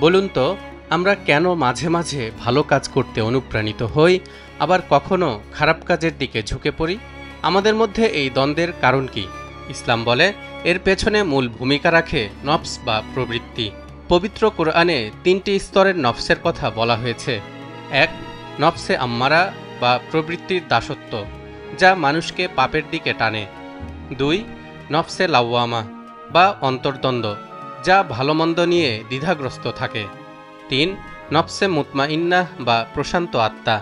বলুন তো, আমরা কেন মাঝে মাঝে ভালো কাজ করতে অনুপ্রাণিত হই, আবার কখনো খারাপ কাজের দিকে ঝুঁকে পড়ি? আমাদের মধ্যে এই দ্বন্দ্বের কারণ কি? ইসলাম বলে এর পেছনে মূল ভূমিকা রাখে নফস বা প্রবৃত্তি। পবিত্র কোরআনে ৩টি স্তরের নফসের কথা বলা হয়েছে। ১. নফসে আম্মারা বা প্রবৃত্তির দাসত্ব, যা মানুষকে পাপের দিকে টানে। ২. নফসে লাওয়ামা বা অন্তর্দ্বন্দ্ব, যা ভালোমন্দ নিয়ে দ্বিধাগ্রস্ত থাকে। ৩. নফসে মুতমাইন্নাহ বা প্রশান্ত আত্মা,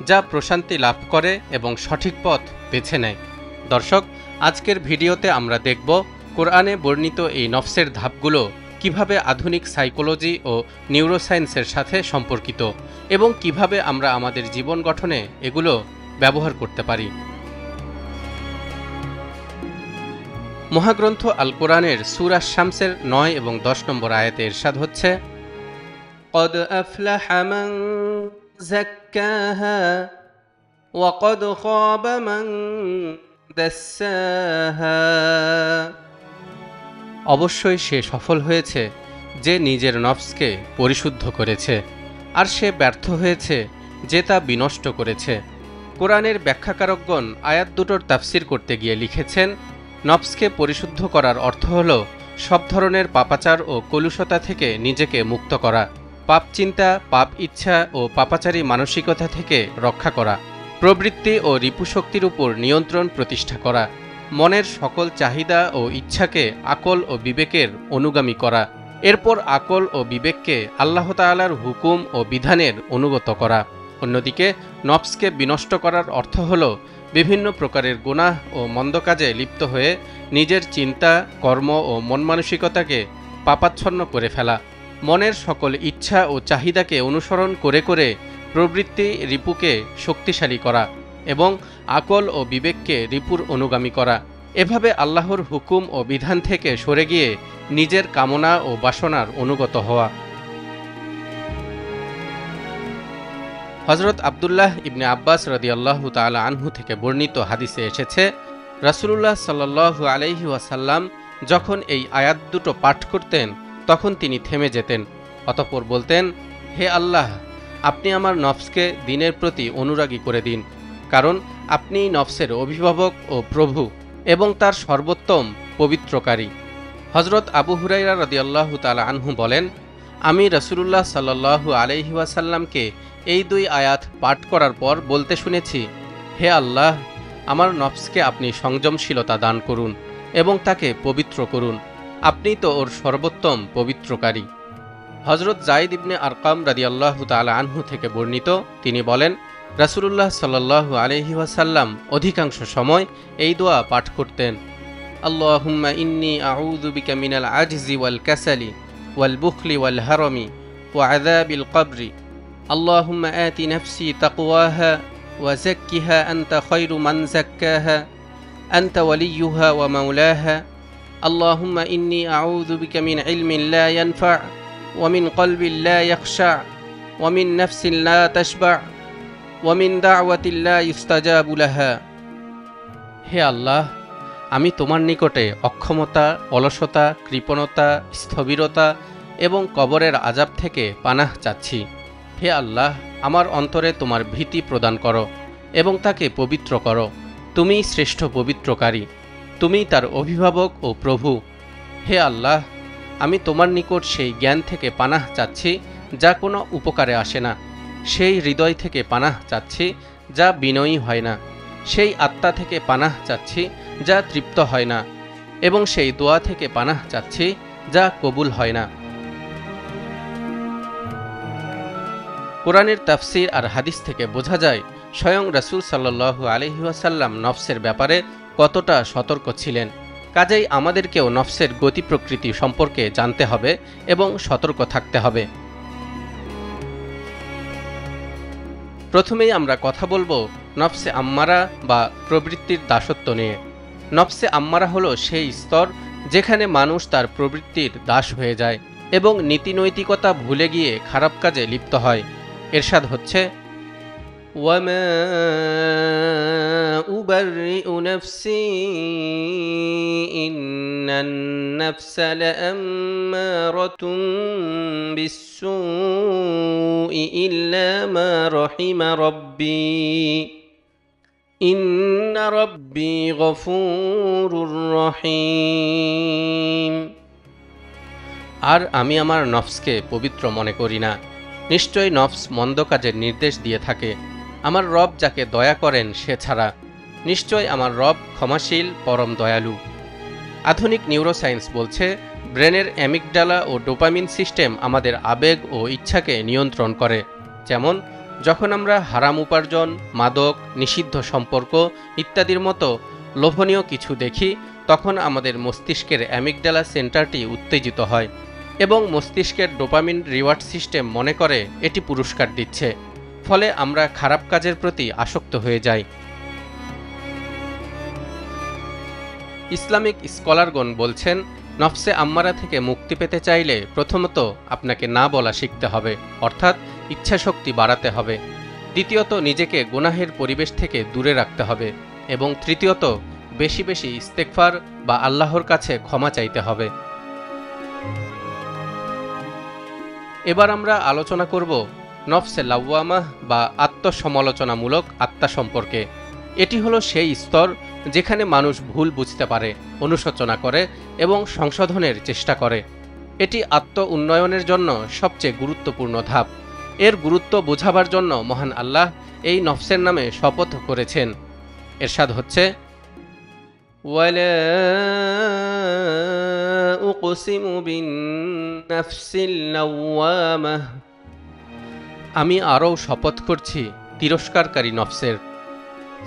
যা প্রশান্তি লাভ করে এবং সঠিক পথ বেছে নেয়। দর্শক, আজকের ভিডিওতে আমরা দেখব কোরআনে বর্ণিত এই নফসের ধাপগুলো কিভাবে আধুনিক সাইকোলজি ও নিউরোসায়েন্সের সাথে সম্পর্কিত এবং কিভাবে আমরা আমাদের জীবন গঠনে এগুলো ব্যবহার করতে পারি। মহাগ্রন্থ আল কোরআনের সূরা শামসের ৯ এবং ১০ নম্বর আয়াতে ইরশাদ হচ্ছে, قد أفلح من زكاها وقد خاب من دساها। অবশ্যই সে সফল হয়েছে যে নিজের নফসকে পরিশুদ্ধ করেছে, আর সে ব্যর্থ হয়েছে যে তা বিনষ্ট করেছে। কোরআনের ব্যাখ্যাকারকগণ আয়াত দুটোর তাফসির করতে গিয়ে লিখেছেন, নফসকে পরিশুদ্ধ করার অর্থ হল সব ধরনের পাপাচার ও কলুষতা থেকে নিজেকে মুক্ত করা, পাপ চিন্তা, পাপ ইচ্ছা ও পাপাচারী মানসিকতা থেকে রক্ষা করা, প্রবৃত্তি ও রিপুশক্তির উপর নিয়ন্ত্রণ প্রতিষ্ঠা করা, মনের সকল চাহিদা ও ইচ্ছাকে আকল ও বিবেকের অনুগামী করা, এরপর আকল ও বিবেককে আল্লাহ তাআলার হুকুম ও বিধানের অনুগত করা। অন্যদিকে নফসকে বিনষ্ট করার অর্থ হল বিভিন্ন প্রকারের গুনাহ ও মন্দ কাজে লিপ্ত হয়ে নিজের চিন্তা, কর্ম ও মন মানসিকতাকে পাপাচ্ছন্ন করে ফেলা, মনের সকল ইচ্ছা ও চাহিদাকে অনুসরণ করে করে প্রবৃত্তি রিপুকে শক্তিশালী করা এবং আকল ও বিবেককে রিপুর অনুগামী করা। এভাবে আল্লাহর হুকুম ও বিধান থেকে সরে গিয়ে নিজের কামনা ও বাসনার অনুগত হওয়া। হযরত আব্দুল্লাহ ইবনে আব্বাস রাদিয়াল্লাহু তাআলা আনহু থেকে বর্ণিত হাদিসে এসেছে, রাসূলুল্লাহ সাল্লাল্লাহু আলাইহি ওয়াসাল্লাম যখন এই আয়াত দুটো পাঠ করতেন তখন তিনি থেমে যেতেন, অতঃপর বলতেন, হে আল্লাহ, আপনি আমার নফসকে দ্বীনের প্রতি অনুরাগী করে দিন, কারণ আপনি নফসের অভিভাবক ও প্রভু এবং তার সর্বোত্তম পবিত্রকারী। হযরত আবু হুরায়রা রাদিয়াল্লাহু তাআলা আনহু বলেন, আমি রাসূলুল্লাহ সাল্লাল্লাহু আলাইহি ওয়াসাল্লামকে এই ২ আয়াত পাঠ করার পর বলতে শুনেছি, হে আল্লাহ, আমার নফসকে আপনি সংযমশীলতা দান করুন এবং তাকে পবিত্র করুন, আপনি তো ওর সর্বোত্তম পবিত্রকারী। হযরত যায়েদ ইবনে আরকাম রাদিয়াল্লাহু তাআলা আনহু থেকে বর্ণিত, তিনি বলেন, রাসূলুল্লাহ সাল্লাল্লাহু আলাইহি ওয়াসাল্লাম অধিকাংশ সময় এই দোয়া পাঠ করতেন, আল্লাহুম্মা ইন্নী আউযু বিকা মিনাল আজজি ওয়াল কাসালি ওয়াল বুখলি ওয়াল হারামি ওয়া আযাবিল কবরি, আল্লাহুম্মা আতি নাফসি তাকওয়াহা ওয়া যাক্কিহা আনতা খায়রু মান যাক্কাহা আনতা ওয়ালিয়ুহা ওয়া মাওলাহা, আল্লাহুম্মা ইন্নী আউযু বিকা মিন ইলমিন লা ইয়ানফা' ওয়া মিন কলবিন লা ইয়াখশা' ওয়া মিন নাফসিন লা তাশবা' ওয়া মিন দা'ওয়াতিন লা ইউস্তাজাবু লাহা। হে আল্লাহ, আমি তোমার নিকটে অক্ষমতা, অলসতা, কৃপণতা, স্থবিরতা এবং কবরের আযাব থেকে পানাহ চাচ্ছি। হে আল্লাহ, আমার অন্তরে তোমার ভীতি প্রদান করো এবং তাকে পবিত্র করো। তুমিই শ্রেষ্ঠ পবিত্রকারী, তুমিই তার অভিভাবক ও প্রভু। হে আল্লাহ, আমি তোমার নিকট সেই জ্ঞান থেকে পানাহ চাচ্ছি যা কোনো উপকারে আসে না, সেই হৃদয় থেকে পানাহ চাচ্ছি যা বিনয়ী হয় না, সেই আত্মা থেকে পানাহ চাচ্ছি যা তৃপ্ত হয় না, এবং সেই দোয়া থেকে পানাহ চাচ্ছি যা কবুল হয় না। কোরআনের তাফসির আর হাদিস থেকে বোঝা যায় স্বয়ং রাসূল সাল্লাল্লাহু আলাইহি ওয়াসাল্লাম নফসের ব্যাপারে কতটা সতর্ক ছিলেন। কাজেই আমাদেরকেও নফসের গতি প্রকৃতি সম্পর্কে জানতে হবে এবং সতর্ক থাকতে হবে। প্রথমেই আমরা কথা বলবো নফসে আম্মারা বা প্রবৃত্তির দাসত্ব নিয়ে। নফসে আম্মারা হলো সেই স্তর যেখানে মানুষ তার প্রবৃত্তির দাস হয়ে যায় এবং নীতিনৈতিকতা ভুলে গিয়ে খারাপ কাজে লিপ্ত হয়। ইরশাদ হচ্ছে, ওয়ামা أبرئ نفسي إن النفس لأمارة بالسوء إلا ما رحم ربي إن ربي غفور رحيم। আর আমি আমার নফসকে পবিত্র মনে করি না, নিশ্চয়ই নফস মন্দ কাজের নির্দেশ দিয়ে থাকে। আমার রব যাকে দয়া করেন সে ছাড়া, নিশ্চয় আমার রব ক্ষমাশীল পরম দয়ালু। আধুনিক নিউরোসায়েন্স বলছে ব্রেনের অ্যামিগডালা ও ডোপামিন সিস্টেম আমাদের আবেগ ও ইচ্ছাকে নিয়ন্ত্রণ করে। যেমন যখন আমরা হারাম উপার্জন, মাদক, নিষিদ্ধ সম্পর্ক ইত্যাদির মতো লোভনীয় কিছু দেখি, তখন আমাদের মস্তিষ্কের অ্যামিগডালা সেন্টারটি উত্তেজিত হয় এবং মস্তিষ্কের ডোপামিন রিওয়ার্ড সিস্টেম মনে করে এটি পুরস্কার দিচ্ছে, ফলে আমরা খারাপ কাজের প্রতি আসক্ত হয়ে যাই। ইসলামিক স্কলারগণ বলছেন, নফসে আম্মারা থেকে মুক্তি পেতে চাইলে প্রথমত আপনাকে না বলা শিখতে হবে, অর্থাৎ ইচ্ছাশক্তি বাড়াতে হবে। দ্বিতীয়ত নিজেকে গুনাহের পরিবেশ থেকে দূরে রাখতে হবে এবং তৃতীয়ত বেশি বেশি ইস্তেগফার বা আল্লাহর কাছে ক্ষমা চাইতে হবে। এবার আমরা আলোচনা করব নফসে লাওয়ামাহ বা আত্মসমালোচনামূলক আত্মা সম্পর্কে। এটি হলো সেই স্তর যেখানে মানুষ ভুল বুঝতে পারে, অনুশোচনা করে এবং সংশোধনের চেষ্টা করে। এটি আত্ম উন্নয়নের জন্য সবচেয়ে গুরুত্বপূর্ণ ধাপ। এর গুরুত্ব বোঝাবার জন্য মহান আল্লাহ এই নফসের নামে শপথ করেছেন। এরশাদ হচ্ছে, ওয়ালা উকসিমু বিন-নাফসিল লাওয়ামাহ, আমি আরও শপথ করছি তিরস্কারকারী নফসের।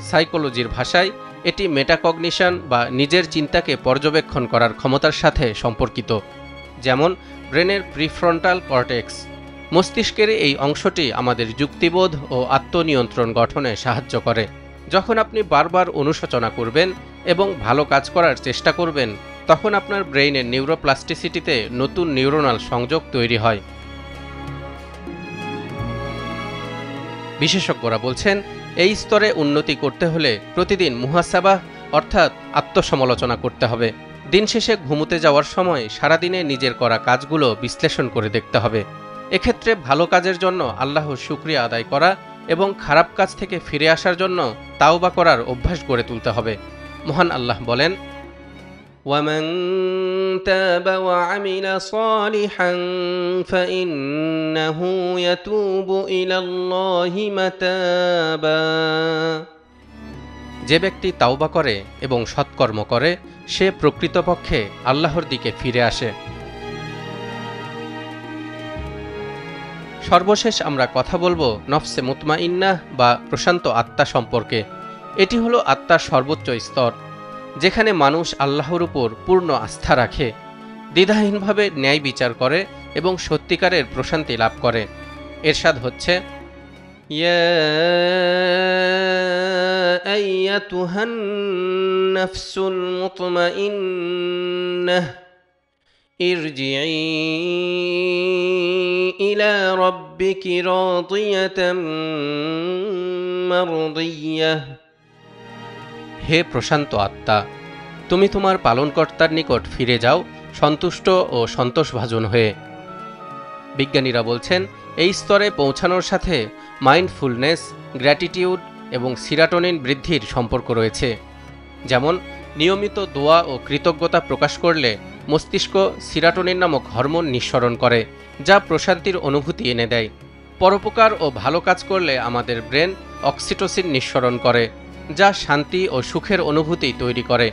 সাইকোলজির ভাষায় এটি মেটাকগনিশন বা নিজের চিন্তাকে পর্যবেক্ষণ করার ক্ষমতার সাথে সম্পর্কিত। যেমন ব্রেনের প্রিফ্রন্টাল কর্টেক্স, মস্তিষ্কের এই অংশটি আমাদের যুক্তিবোধ ও আত্মনিয়ন্ত্রণ গঠনে সাহায্য করে। যখন আপনি বারবার অনুশোচনা করবেন এবং ভালো কাজ করার চেষ্টা করবেন, তখন আপনার ব্রেইনের নিউরোপ্লাস্টিসিটিতে নতুন নিউরোনাল সংযোগ তৈরি হয়। বিশেষজ্ঞরা বলছেন, এই স্তরে উন্নতি করতে হলে প্রতিদিন মুহাসাবাহ অর্থাৎ আত্মসমালোচনা করতে হবে। দিন শেষে ঘুমোতে যাওয়ার সময় সারাদিনে নিজের করা কাজগুলো বিশ্লেষণ করে দেখতে হবে। এক্ষেত্রে ভালো কাজের জন্য আল্লাহর শুকরিয়া আদায় করা এবং খারাপ কাজ থেকে ফিরে আসার জন্য তাওবা করার অভ্যাস গড়ে তুলতে হবে। মহান আল্লাহ বলেন, ওয়ামান তাবা ওয়া আমিলা সালিহান ফাইন্নাহু ইয়াতুবু ইলাল্লাহি মাতাবা, যে ব্যক্তি তাওবা করে এবং সৎকর্ম করে সে প্রকৃতপক্ষে আল্লাহর দিকে ফিরে আসে। সর্বশেষ আমরা কথা বলবো নফসে মুতমাইন্নাহ বা প্রশান্ত আত্মা সম্পর্কে। এটি হলো আত্মার সর্বোচ্চ স্তর, যেখানে মানুষ আল্লাহর উপর পূর্ণ আস্থা রাখে, দ্বিধাহীনভাবে ন্যায় বিচার করে এবং সত্যিকারের প্রশান্তি লাভ করে। এরশাদ হচ্ছে, ইয়া আইয়াতুহান নাফসুল মুতমাইন্নাহ ইরজিই ইলা রাব্বিকি রাদিয়াতাম মারদিয়াহ, হে প্রশান্ত আত্মা, তুমি তোমার পালনকর্তার নিকট ফিরে যাও সন্তুষ্ট ও সন্তোষভাজন হয়ে। বিজ্ঞানীরা বলছেন, এই স্তরে পৌঁছানোর সাথে মাইন্ডফুলনেস, গ্র্যাটিটিউড এবং সিরাটোনিন বৃদ্ধির সম্পর্ক রয়েছে। যেমন নিয়মিত দোয়া ও কৃতজ্ঞতা প্রকাশ করলে মস্তিষ্ক সিরাটোনিন নামক হরমোন নিঃসরণ করে, যা প্রশান্তির অনুভূতি এনে দেয়। পরোপকার ও ভালো কাজ করলে আমাদের ব্রেন অক্সিটোসিন নিঃসরণ করে, যা শান্তি ও সুখের অনুভূতি তৈরি করে।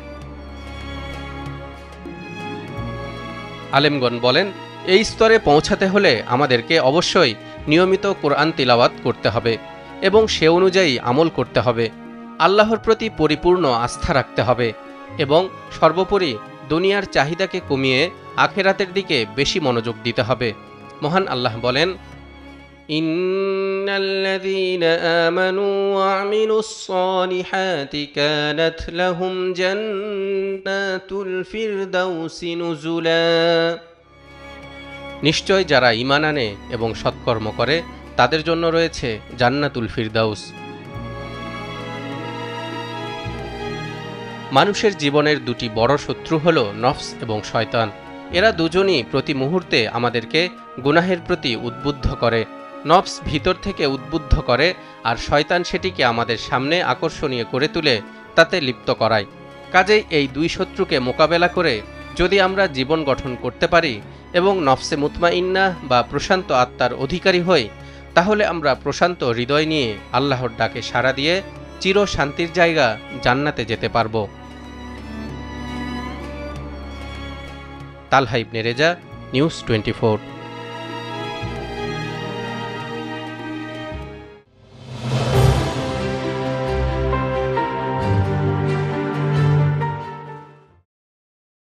আলেমগণ বলেন, এই স্তরে পৌঁছাতে হলে আমাদেরকে অবশ্যই নিয়মিত কোরআন তিলাওয়াত করতে হবে এবং সে অনুযায়ী আমল করতে হবে, আল্লাহর প্রতি পরিপূর্ণ আস্থা রাখতে হবে এবং সর্বোপরি দুনিয়ার চাহিদাকে কমিয়ে আখেরাতের দিকে বেশি মনোযোগ দিতে হবে। মহান আল্লাহ বলেন, ইন্নাল্লাযীনা আমানু ওয়া আমিলুস সালিহাতি কানাত লাহুম জান্নাতুল ফিরদাউসি নুজুলা, নিশ্চয় যারা ঈমান আনে এবং সৎকর্ম করে তাদের জন্য রয়েছে জান্নাতুল ফিরদাউস। মানুষের জীবনের দুটি বড় শত্রু হল নফস এবং শয়তান। এরা দুজনই প্রতি মুহূর্তে আমাদেরকে গুনাহের প্রতি উদ্বুদ্ধ করে। নফস ভিতর থেকে উদ্বুদ্ধ করে আর শয়তান সেটিকে আমাদের সামনে আকর্ষণীয় করে তুলে তাতে লিপ্ত করায়। কাজেই এই দুই শত্রুকে মোকাবেলা করে যদি আমরা জীবন গঠন করতে পারি এবং নফসে মুতমাইন্না বা প্রশান্ত আত্মার অধিকারী হই, তাহলে আমরা প্রশান্ত হৃদয় নিয়ে আল্লাহর ডাকে সাড়া দিয়ে চির শান্তির জায়গা জান্নাতে যেতে পারব। তালহা ইবনে রেজা, নিউজ 24।